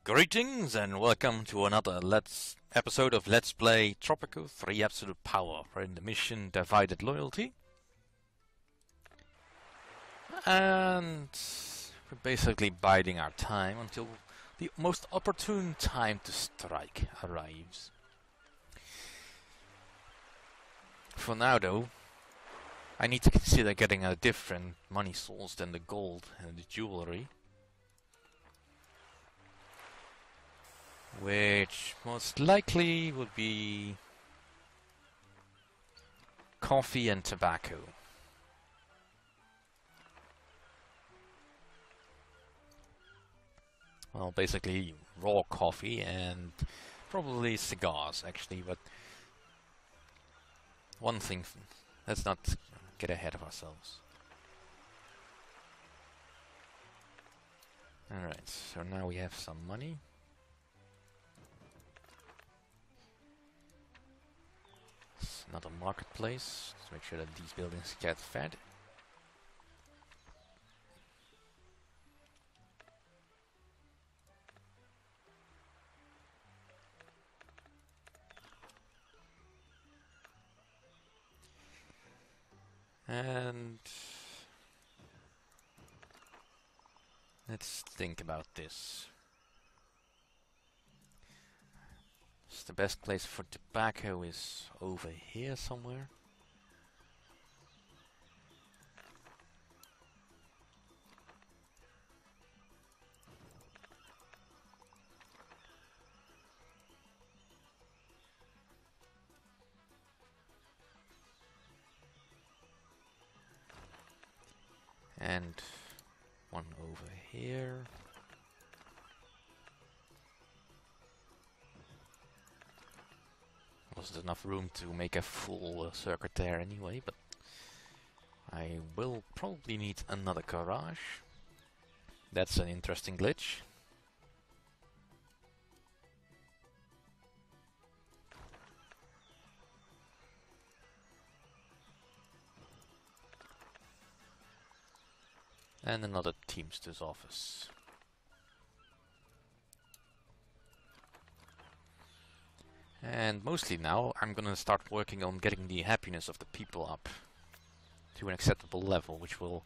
Greetings and welcome to another episode of Let's Play Tropico 3 Absolute Power. We're in the mission Divided Loyalty. And we're basically biding our time until the most opportune time to strike arrives. For now though, I need to consider getting a different money source than the gold and the jewelry. Which most likely would be coffee and tobacco. Well, basically raw coffee and probably cigars actually, but one thing, let's not get ahead of ourselves. Alright, so now we have some money. Another marketplace. Let's make sure that these buildings get fed. And let's think about this. The best place for tobacco is over here somewhere. And one over here. Wasn't enough room to make a full circuit there anyway, but I will probably need another garage. That's an interesting glitch. And another Teamster's office. And mostly now I'm gonna start working on getting the happiness of the people up to an acceptable level, which will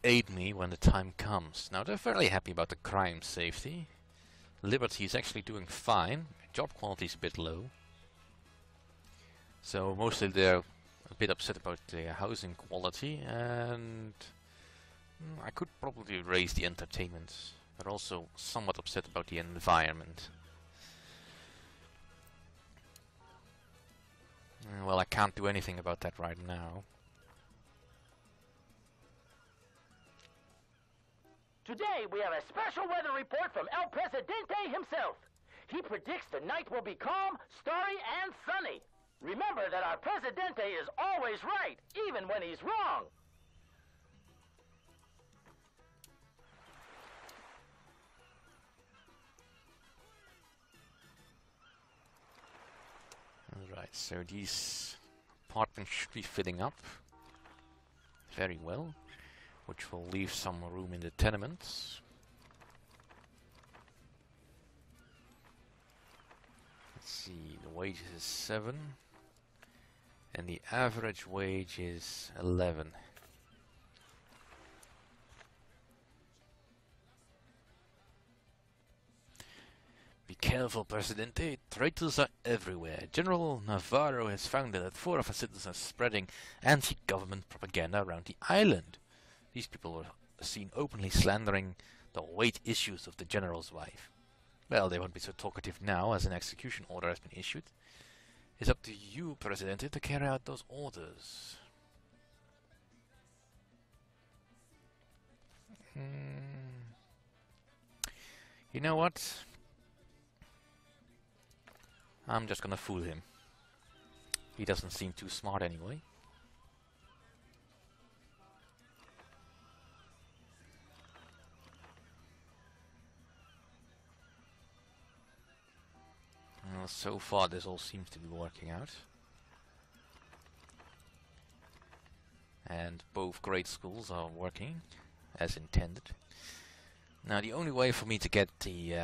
aid me when the time comes. Now they're fairly happy about the crime safety. Liberty is actually doing fine. Job quality is a bit low. So mostly they're a bit upset about the housing quality, and I could probably raise the entertainment. They're also somewhat upset about the environment. Well, I can't do anything about that right now. Today we have a special weather report from El Presidente himself. He predicts the night will be calm, starry, and sunny. Remember that our Presidente is always right, even when he's wrong. Alright, so these apartments should be filling up very well, which will leave some room in the tenements. Let's see, the wage is 7 and the average wage is 11. Be careful, Presidente. Traitors are everywhere. General Navarro has found that 4 of our citizens are spreading anti-government propaganda around the island. These people were seen openly slandering the weight issues of the general's wife. Well, they won't be so talkative now, as an execution order has been issued. It's up to you, Presidente, to carry out those orders. You know what? I'm just gonna fool him. He doesn't seem too smart anyway. Well, so far this all seems to be working out. And both grade schools are working as intended. Now the only way for me to get the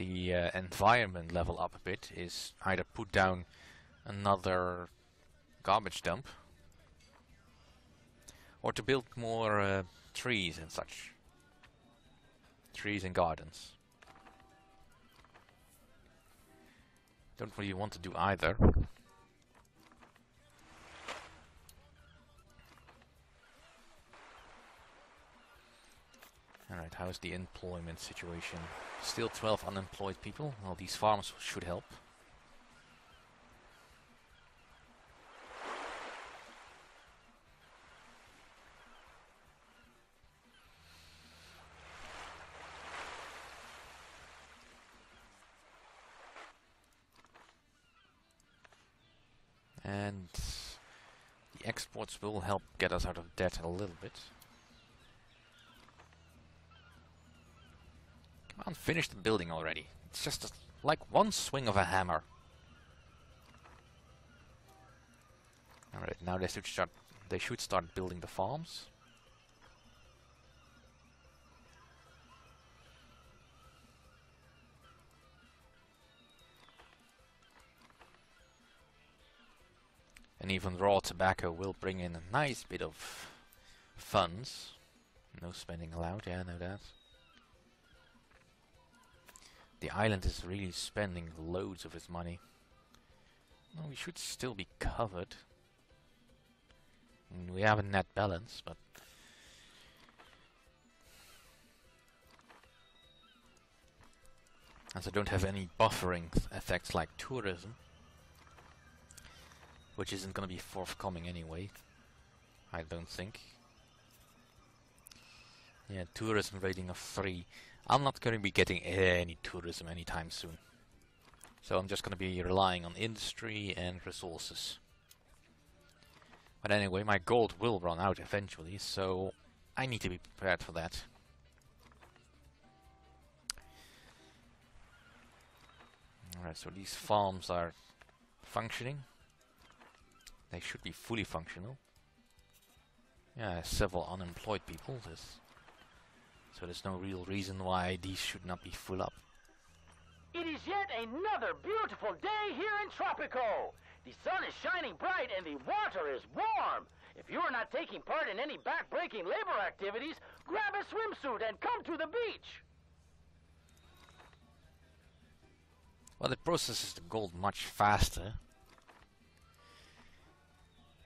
the environment level up a bit is either put down another garbage dump or to build more trees and such. Trees and gardens. Don't really want to do either. Alright, how's the employment situation? Still 12 unemployed people. Well, these farms should help. And the exports will help get us out of debt a little bit. Come on, finish the building already. It's just like one swing of a hammer. Alright, now they should start building the farms. And even raw tobacco will bring in a nice bit of funds. No spending allowed, yeah, I know that. The island is really spending loads of its money. Well, we should still be covered. And we have a net balance, but... as I don't have any buffering effects like tourism, which isn't going to be forthcoming anyway, I don't think. Yeah, tourism rating of 3. I'm not going to be getting any tourism anytime soon. So I'm just going to be relying on industry and resources. But anyway, my gold will run out eventually, so I need to be prepared for that. Alright, so these farms are functioning. They should be fully functional. Yeah, several unemployed people. So there's no real reason why these should not be full up. It is yet another beautiful day here in Tropico. The sun is shining bright and the water is warm. If you are not taking part in any back-breaking labor activities, grab a swimsuit and come to the beach. Well, it processes the gold much faster.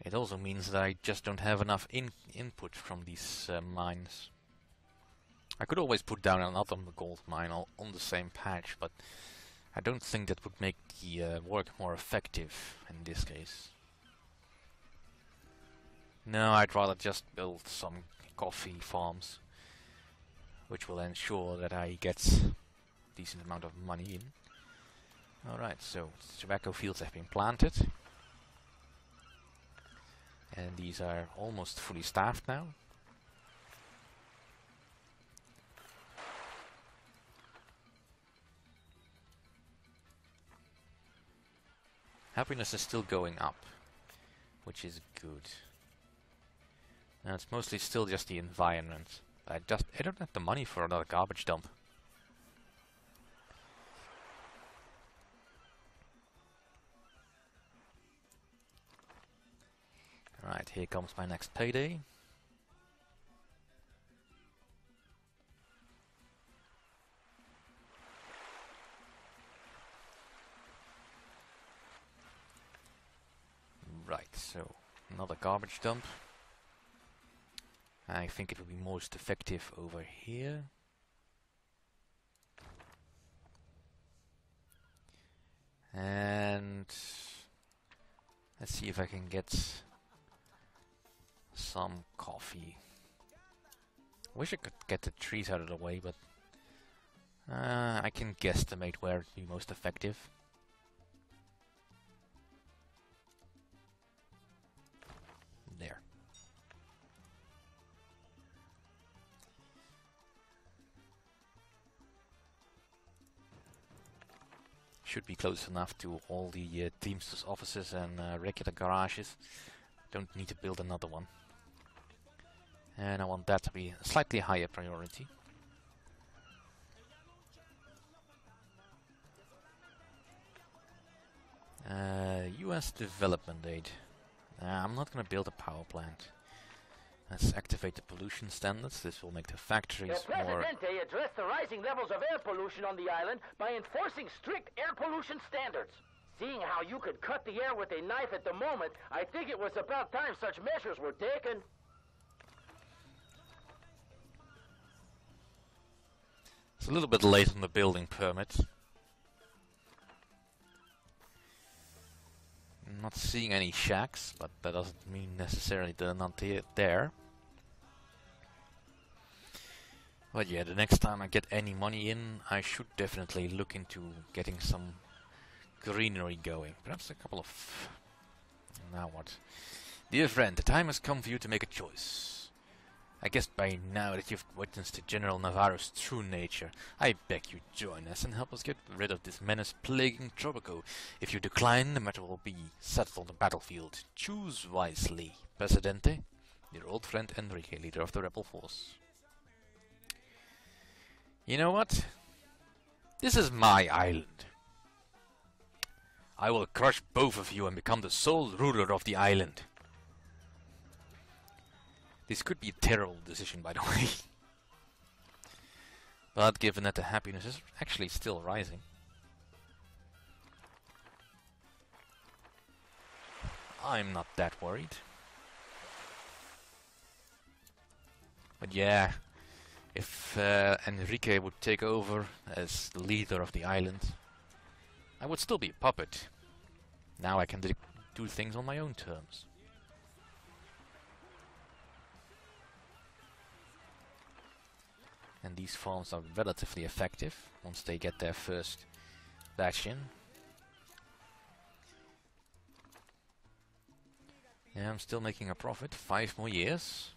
It also means that I just don't have enough input from these mines. I could always put down another gold mine on the same patch, but I don't think that would make the work more effective in this case. No, I'd rather just build some coffee farms, which will ensure that I get a decent amount of money in. Alright, so tobacco fields have been planted. And these are almost fully staffed now. Happiness is still going up, which is good. Now it's mostly still just the environment. I don't have the money for another garbage dump. Right, here comes my next payday. Right, so another garbage dump. I think it will be most effective over here. And let's see if I can get some coffee. Wish I could get the trees out of the way, but I can guesstimate where it'd be most effective. There. Should be close enough to all the Teamsters offices and regular garages. Don't need to build another one. And I want that to be a slightly higher priority. Where's development aid? I'm not gonna build a power plant. Let's activate the pollution standards. This will make the factories El more... Presidente addressed the rising levels of air pollution on the island by enforcing strict air pollution standards. Seeing how you could cut the air with a knife at the moment, I think it was about time such measures were taken. It's a little bit late on the building permit. I'm not seeing any shacks, but that doesn't mean necessarily they're not there. But yeah, the next time I get any money in, I should definitely look into getting some greenery going. Perhaps a couple of... Now what? Dear friend, the time has come for you to make a choice. I guess by now that you've witnessed General Navarro's true nature, I beg you join us and help us get rid of this menace plaguing Tropico. If you decline, the matter will be settled on the battlefield. Choose wisely, Presidente. Your old friend Enrique, leader of the rebel force. You know what? This is my island. I will crush both of you and become the sole ruler of the island. This could be a terrible decision, by the way. But given that the happiness is actually still rising, I'm not that worried. But yeah, if Enrique would take over as the leader of the island, I would still be a puppet. Now I can do things on my own terms. And these farms are relatively effective once they get their first batch in. Yeah, I'm still making a profit. 5 more years.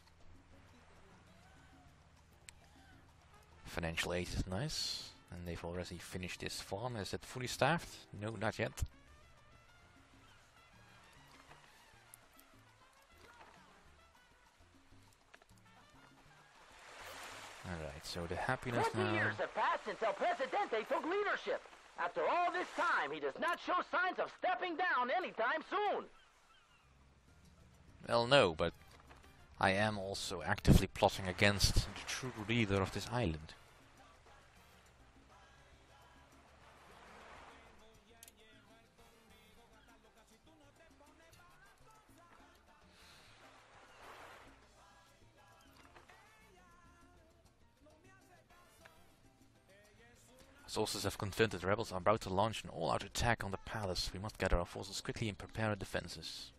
Financial aid is nice. And they've already finished this farm. Is it fully staffed? No, not yet. Alright, so the happiness 20 now... years have passed since El Presidente took leadership. After all this time, he does not show signs of stepping down anytime soon. Well, no, but I am also actively plotting against the true leader of this island. Sources have confirmed that the rebels are about to launch an all-out attack on the palace. We must gather our forces quickly and prepare our defenses.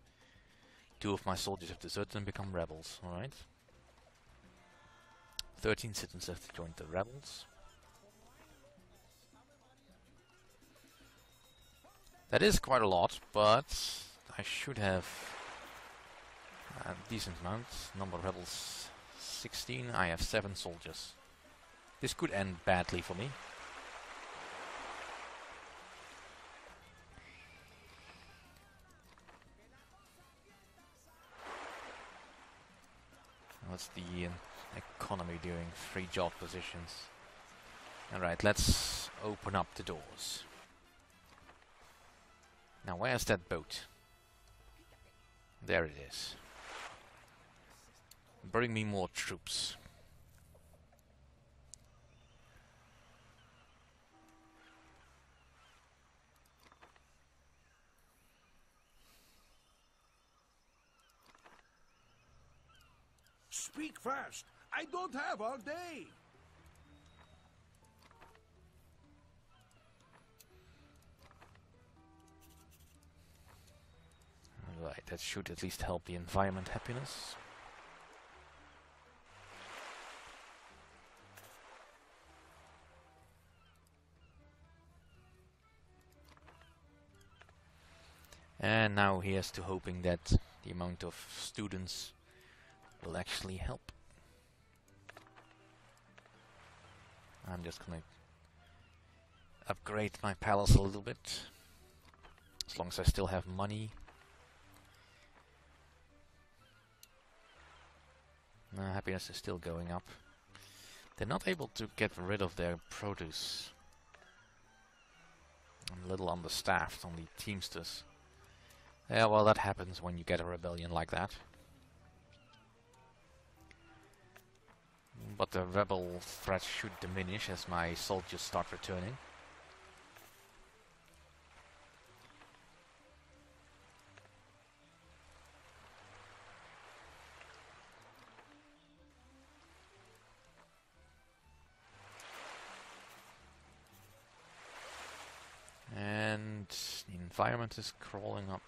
2 of my soldiers have deserted and become rebels, alright. 13 citizens have joined the rebels. That is quite a lot, but I should have a decent amount. Number of rebels 16, I have 7 soldiers. This could end badly for me. What's the economy doing? 3 job positions. Alright, let's open up the doors. Now, where's that boat? There it is. Bring me more troops. Speak fast. I don't have all day. Right, that should at least help the environment happiness. And now here's to hoping that the amount of students will actually help. I'm just gonna upgrade my palace a little bit, as long as I still have money. Happiness is still going up. They're not able to get rid of their produce. I'm a little understaffed on the teamsters. Yeah, well, that happens when you get a rebellion like that. But the rebel threat should diminish as my soldiers start returning. And the environment is crawling up.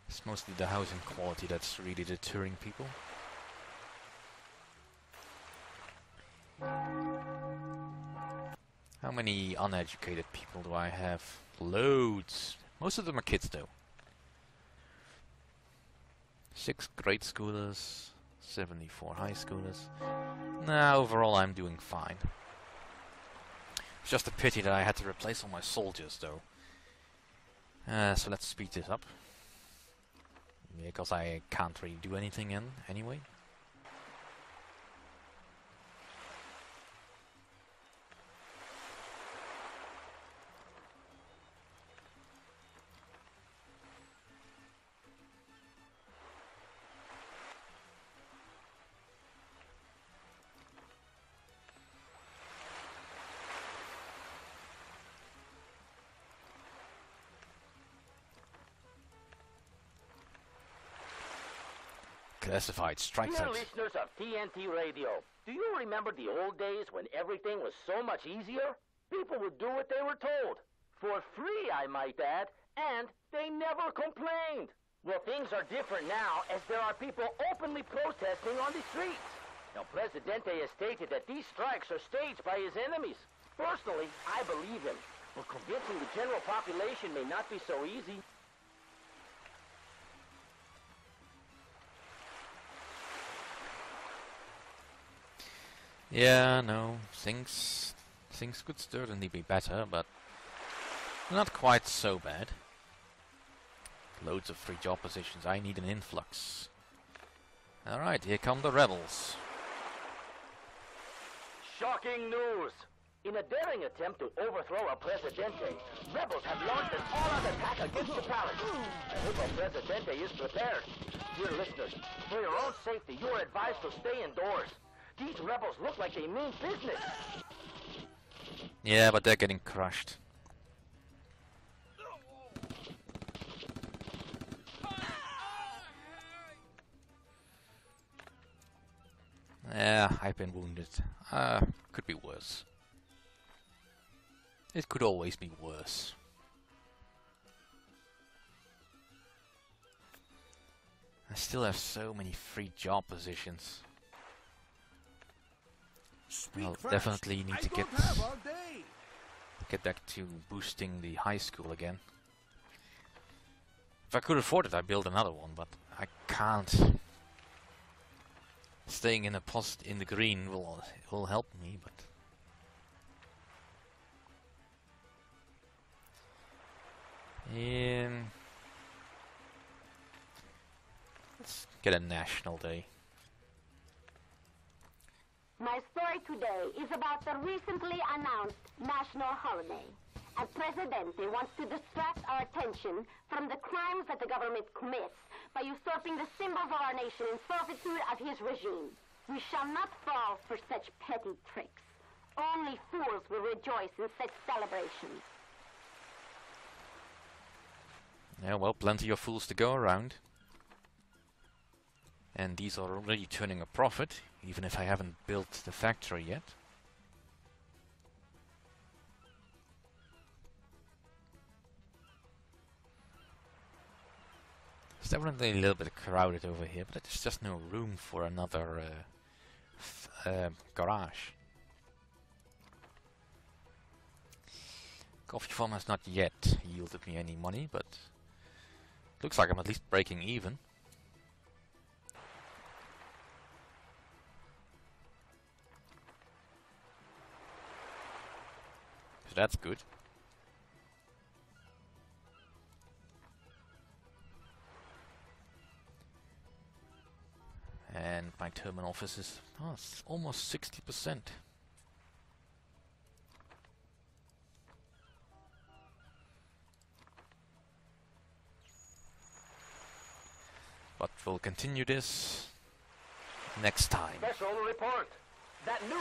It's mostly the housing quality that's really deterring people. How many uneducated people do I have? Loads. Most of them are kids though. 6 grade schoolers, 74 high schoolers. Nah, overall I'm doing fine. It's just a pity that I had to replace all my soldiers though. So let's speed this up. Because I can't really do anything anyway. Classified strike Dear threats. listeners of TNT Radio, do you remember the old days when everything was so much easier? People would do what they were told. For free, I might add, and they never complained. Well, things are different now, as there are people openly protesting on the streets. Now, Presidente has stated that these strikes are staged by his enemies. Personally, I believe him, but convincing the general population may not be so easy. Yeah, no, things could certainly be better, but not quite so bad. Loads of free job positions. I need an influx. Alright, here come the rebels. Shocking news! In a daring attempt to overthrow our Presidente, rebels have launched an all-out attack against the palace. I hope our Presidente is prepared. Dear listeners, for your own safety, you are advised to stay indoors. These rebels look like they mean business. Yeah, but they're getting crushed. Yeah, I've been wounded. Could be worse. It could always be worse. I still have so many free job positions. I'll definitely need to get back to boosting the high school again. If I could afford it, I'd build another one, but I can't. Staying in the green will help me, but let's get a national day. My story today is about the recently announced national holiday. And Presidente wants to distract our attention from the crimes that the government commits by usurping the symbols of our nation in servitude of his regime. We shall not fall for such petty tricks. Only fools will rejoice in such celebrations. Yeah, well, plenty of fools to go around. And these are already turning a profit, even if I haven't built the factory yet. It's definitely a little bit crowded over here, but there's just no room for another garage. Coffee farm has not yet yielded me any money, but looks like I'm at least breaking even. So that's good. And my terminal office is it's almost 60%. But we'll continue this next time. Special report. That new